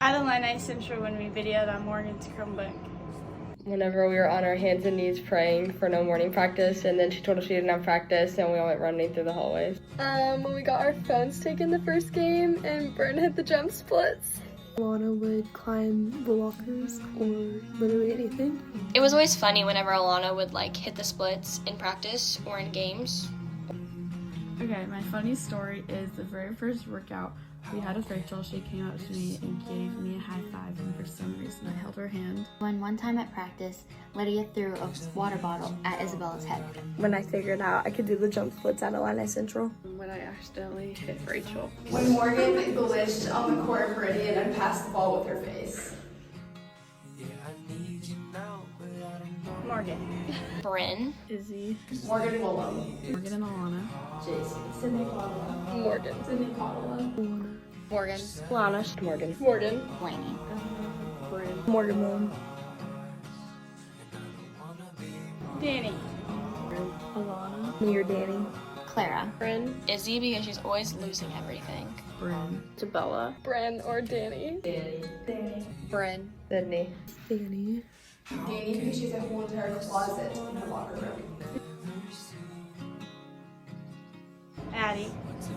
Adeline, I Central when we videoed on Morgan's Chromebook. Whenever we were on our hands and knees praying for no morning practice, and then she told us she didn't have practice, and we all went running through the hallways. When we got our phones taken the first game and Bryn hit the jump splits. Alana would climb the lockers or literally anything. It was always funny whenever Alana would like hit the splits in practice or in games. Okay, my funny story is the very first workout we had with Rachel. She came up to me and gave me a high five, and for some reason I held her hand. When one time at practice, Lydia threw a water bottle at Isabella's head. When I figured out I could do the jump splits at Illini Central. When I accidentally hit Rachel. When Morgan glitched on the court meridian and passed the ball with her face. Morgan. Bryn. Izzy. Morgan Willem. Morgan and Alana. Jason. Sydney Caldwell. Morgan. Sydney Caldwell. Morgan. Lana. Morgan. Morgan. Blaney. Bryn. Morgan Moon. Danny. Alana. Me or Danny. Clara. Bryn. Izzy because she's always losing everything. Bryn. Isabella. Bryn or Danny. Danny. Danny. Bryn. Sydney. Danny. Danny because she's a whole entire closet in her locker room. Addie.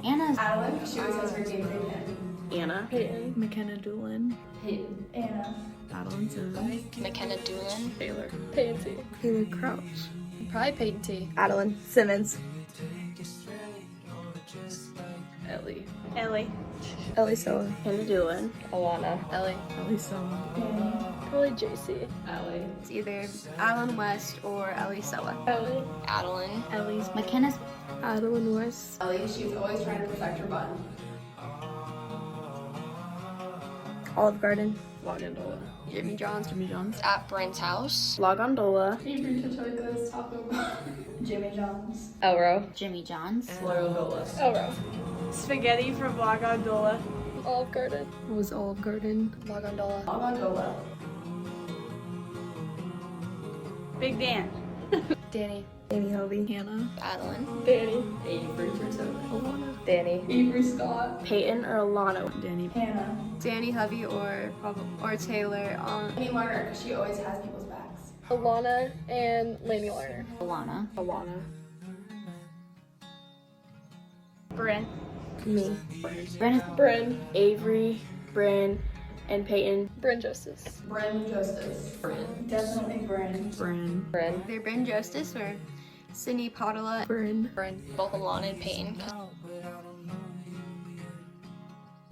Anna's Adeline because she always has her game day pin. Anna. Peyton. McKenna Doolin. Peyton. Anna. Adeline Simmons. McKenna Doolin. Taylor. Peyton T. Haley Crouch. Probably Peyton T. Adeline Simmons. Ellie. Ellie. Ellie Soa. Hannah Doolin. Alana. Ellie. Elisa. Probably JC. Ellie. It's either Alan West or Ellie Sella. Ellie. Adeline. Ellie's. McKenna's Adeline West. Ellie, she's always trying to perfect her button. Olive Garden. Lagondola. Jimmy John's. Jimmy John's. At Bryn's house. Lagondola. Avery Tatoika's Taco Bell. Jimmy John's. Elro. Jimmy John's. Elro. Spaghetti from Lagondola. Olive Garden. What was Olive Garden? Lagondola. Lagondola. Big Dan. Danny. Danny Hovey. Hannah. Adeline. Danny. Avery Tatoika. Danny. Avery Scott. Peyton or Alana. Danny. Hannah. Danny Hovey or Taylor. Laney Lerner because she always has people's backs. Alana and Laney Lerner. Alana. Alana. Bryn. Me. Bryn. Bryn. Avery. Bryn. And Peyton. Bryn Justice. Bryn Justice. Bryn. Definitely Bryn. Bryn. Bryn. Either Bryn Justice or Cindy Padula. Bryn. Bryn. Both Alana and Peyton.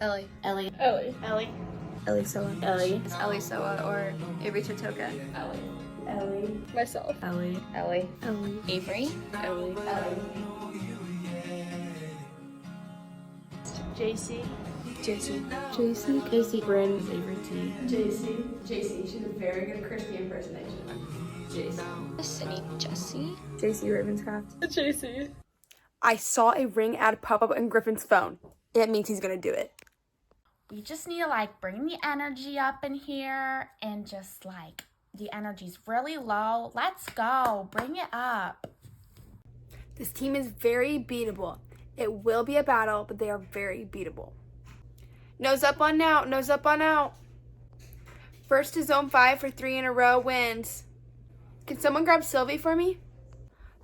Ellie. Ellie. Ellie. Ellie. Ellie Soa. Ellie. It's Ellie Soa or Avery Tatoka. Ellie. Ellie. Myself. Ellie. Ellie. Ellie. Avery. Ellie. Ellie. JC. JC. JC. JC. Bryn. Avery T. JC. JC. She's a very good Christy impersonation. JC. Sydney. Jesse. JC Ravenscraft. JC. I saw a ring ad pop up on Griffin's phone. It means he's gonna do it. You just need to like bring the energy up in here and just like the energy's really low. Let's go. Bring it up. This team is very beatable. It will be a battle, but they are very beatable. Nose up on out, nose up on out. First to zone 5 for 3 in a row wins. Can someone grab Sylvie for me?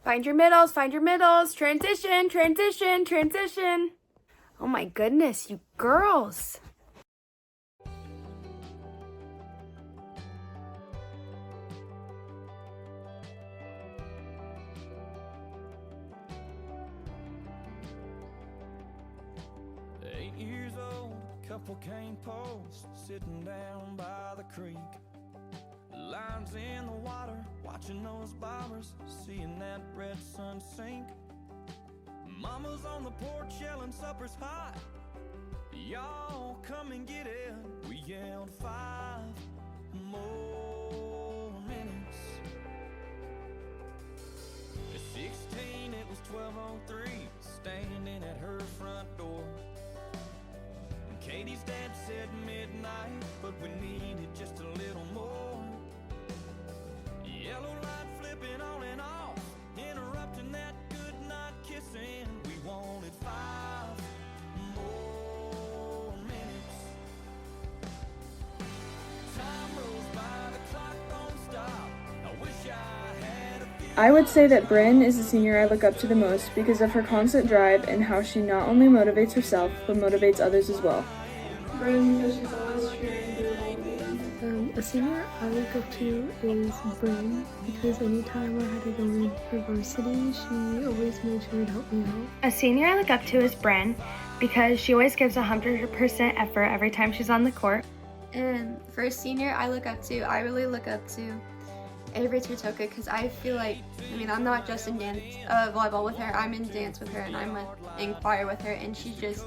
Find your middles, find your middles. Transition, transition, transition. Oh my goodness, you girls. Couple cane posts sitting down by the creek, lines in the water, watching those bombers, seeing that red sun sink. Mama's on the porch yelling supper's hot, y'all come and get it. We yelled 5 more minutes. At 16 it was 12:03, standing at her front door. Katie's dad said midnight, but we needed just a little more. Yellow light flipping on and off, interrupting that good night kissing. We wanted 5 more minutes. I would say that Bryn is the senior I look up to the most because of her constant drive and how she not only motivates herself, but motivates others as well. Bryn, because she's always cheering through all the games. A senior I look up to is Bryn because anytime I had to go in for varsity, she always made sure to help me out. A senior I look up to is Bryn because she always gives 100% effort every time she's on the court. And for a senior I really look up to Avery Tertoka because I feel like, I'm not just in dance, volleyball with her, I'm in dance with her and I'm in choir with her, and she's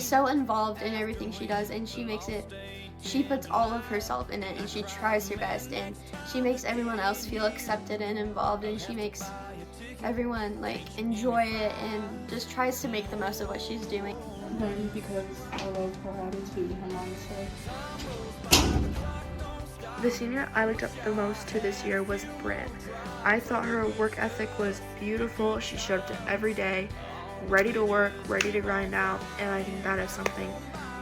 so involved in everything she does, and she puts all of herself in it, and she tries her best, and she makes everyone else feel accepted and involved, and she makes everyone enjoy it and just tries to make the most of what she's doing. Because I love her attitude and her mindset. The senior I looked up the most to this year was Bryn. I thought her work ethic was beautiful. She showed up to every day, ready to work, ready to grind out, and I think that is something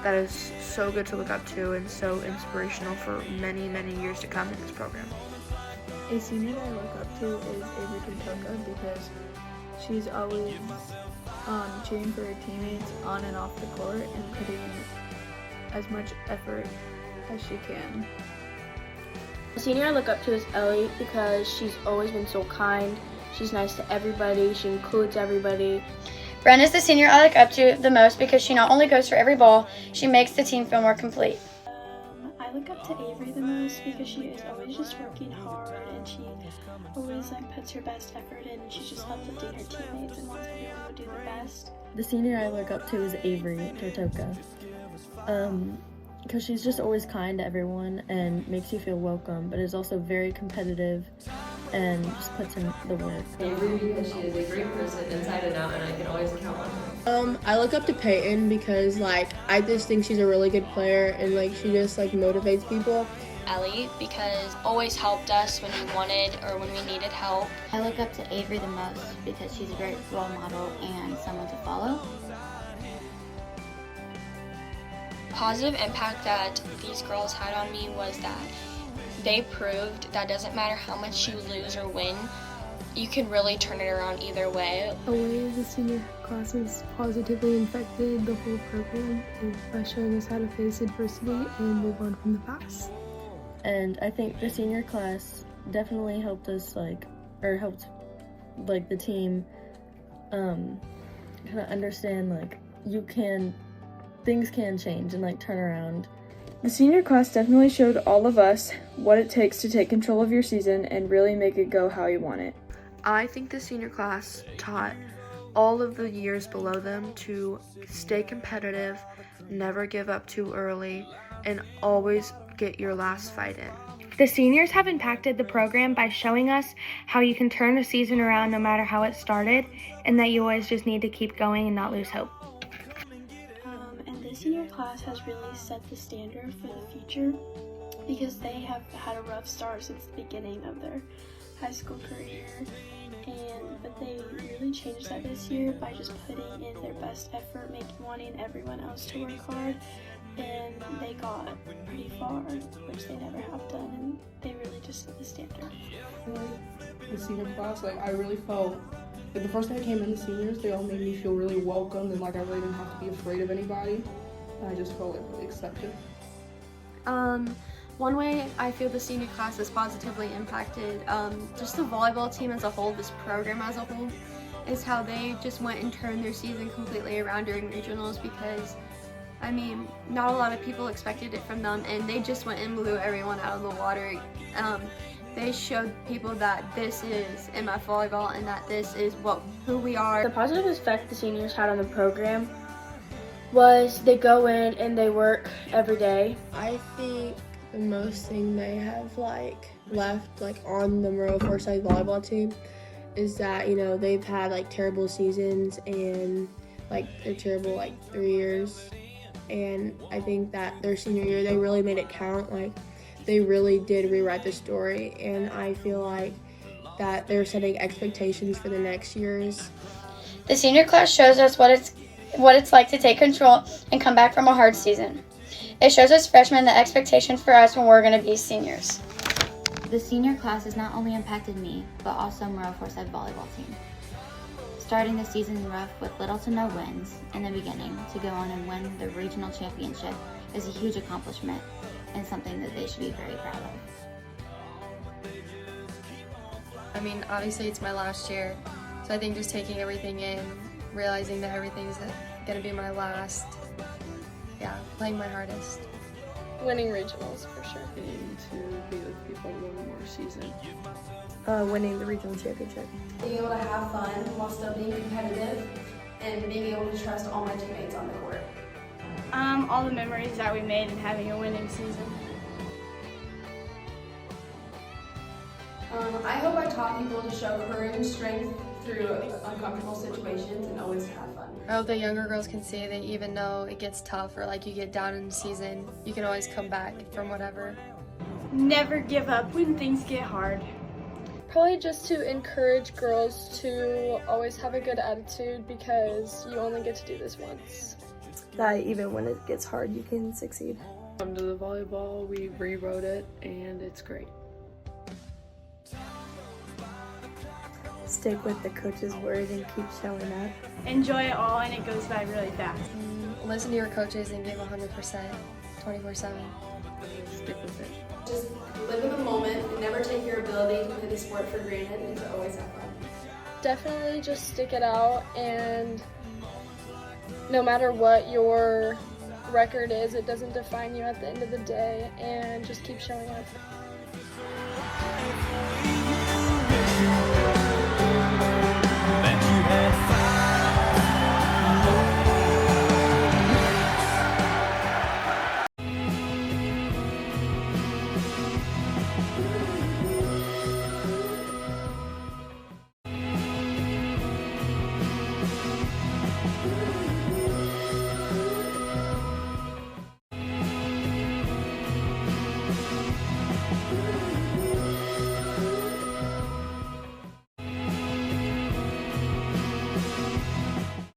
that is so good to look up to and so inspirational for many, many years to come in this program. A senior that I look up to is Avery Tertoka because she's always cheering for her teammates on and off the court and putting as much effort as she can. The senior I look up to is Ellie because she's always been so kind. She's nice to everybody. She includes everybody. Bren is the senior I look up to the most because she not only goes for every ball, she makes the team feel more complete. I look up to Avery the most because she is always just working hard and she always puts her best effort in, and she's just uplifting her teammates and wants everyone to do their best. The senior I look up to is Avery Tertoka. Because she's just always kind to everyone and makes you feel welcome, but is also very competitive and just puts in the work. Avery, because she is a great person inside and out, and I can always count on her. I look up to Peyton because I just think she's a really good player and she just motivates people. Ellie, because always helped us when we wanted or when we needed help. I look up to Avery the most because she's a great role model and someone to follow. Positive impact that these girls had on me was that they proved that doesn't matter how much you lose or win, you can really turn it around either way. The way the senior class has positively infected the whole program is by showing us how to face adversity and move on from the past. And I think the senior class definitely helped us helped the team kind of understand things can change and turn around. The senior class definitely showed all of us what it takes to take control of your season and really make it go how you want it. I think the senior class taught all of the years below them to stay competitive, never give up too early, and always get your last fight in. The seniors have impacted the program by showing us how you can turn a season around no matter how it started, and that you always just need to keep going and not lose hope. And this senior class has really set the standard for the future because they have had a rough start since the beginning of their high school career, but they really changed that this year by just putting in their best effort, wanting everyone else to work hard, and they got pretty far, which they never have done, and they really just set the standard. The senior class, I really felt the first time I came in, the seniors, they all made me feel really welcomed and I really didn't have to be afraid of anybody. And I just felt really accepted. One way I feel the senior class has positively impacted just the volleyball team as a whole, this program as a whole, is how they just went and turned their season completely around during regionals because, not a lot of people expected it from them, and they just went and blew everyone out of the water. They showed people that this is MF volleyball and that this is who we are. The positive effect the seniors had on the program was they go in and they work every day. I think the most thing they have left on the Monroe Forsyth volleyball team is that they've had terrible seasons and they're terrible 3 years, and I think that their senior year they really made it count. They really did rewrite the story, and I feel that they're setting expectations for the next years. The senior class shows us what it's like to take control and come back from a hard season. It shows us freshmen the expectation for us when we're going to be seniors. The senior class has not only impacted me, but also Murrow Forsyth volleyball team. Starting the season rough with little to no wins in the beginning to go on and win the regional championship is a huge accomplishment and something that they should be very proud of. I mean, obviously it's my last year, so I think just taking everything in, realizing that everything's gonna be my last, playing my hardest. Winning regionals for sure. And to be with people one more season. Winning the regional championship. Being able to have fun while still being competitive and being able to trust all my teammates on the court. All the memories that we made and having a winning season. I hope I taught people to show courage and strength through uncomfortable situations and always to have fun. I hope the younger girls can see that even though it gets tough or like you get down in the season, you can always come back from whatever. Never give up when things get hard. Probably just to encourage girls to always have a good attitude because you only get to do this once. That even when it gets hard, you can succeed. Come to the volleyball, we rewrote it, and it's great. Stick with the coach's word and keep showing up. Enjoy it all and it goes by really fast. Listen to your coaches and give 100%, 24/7. Stick with it. Just live in the moment and never take your ability to play the sport for granted and to always have fun. Definitely just stick it out, and no matter what your record is, it doesn't define you at the end of the day, and just keep showing up.